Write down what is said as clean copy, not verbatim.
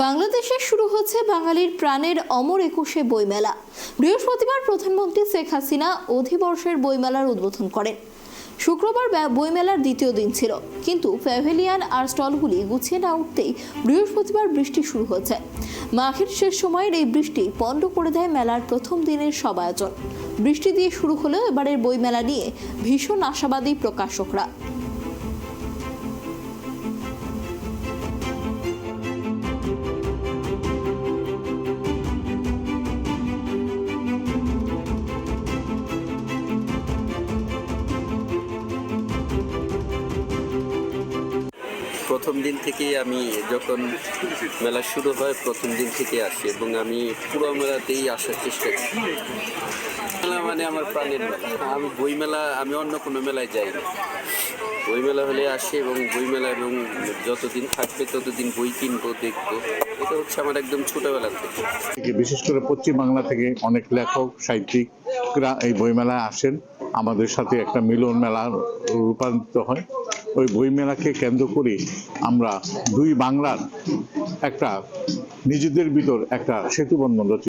বাংলাদেশে শুরু হচ্ছে বাঙালির প্রাণের অমর একুশে বইমেলা। বৃহস্পতিবার প্রধানমন্ত্রী শেখ হাসিনা অধিবর্ষের বইমেলার উদ্বোধন করেন। শুক্রবার বইমেলার দ্বিতীয় দিন ছিল, কিন্তু প্যাভিলিয়ন আর স্টলগুলি গুছিয়ে না উঠতেই বৃহস্পতিবার বৃষ্টি শুরু হয়েছে। মাঘের শেষ সময়ের এই বৃষ্টি পণ্ড করে দেয় মেলার প্রথম দিনের সব আয়োজন। বৃষ্টি দিয়ে শুরু হলেও এবারের বইমেলা নিয়ে ভীষণ আশাবাদী প্রকাশকরা। প্রথম দিন থেকেই আমি যখন মেলা শুরু হয় প্রথম দিন থেকে আসি এবং আমি পুরো মেলাতেই আসার চেষ্টা করি। মেলা মানে আমার প্রাণের মেলা। আমি বইমেলা আমি অন্য কোনো মেলায় যাই না। বইমেলা হলে আসি এবং বইমেলা এবং যতদিন থাকবে ততদিন বই কিনবো, দেখবো। এটা হচ্ছে আমার একদম ছোটবেলা থেকে। বিশেষ করে পশ্চিম বাংলা থেকে অনেক লেখক সাহিত্যিকরা এই বইমেলায় আসেন, আমাদের সাথে একটা মিলন মেলা রূপান্তরিত হয়। ওই বইমেলাকে কেন্দ্র করে আমরা দুই বাংলার একটা নিজেদের ভিতর একটা সেতুবন্ধন রচিত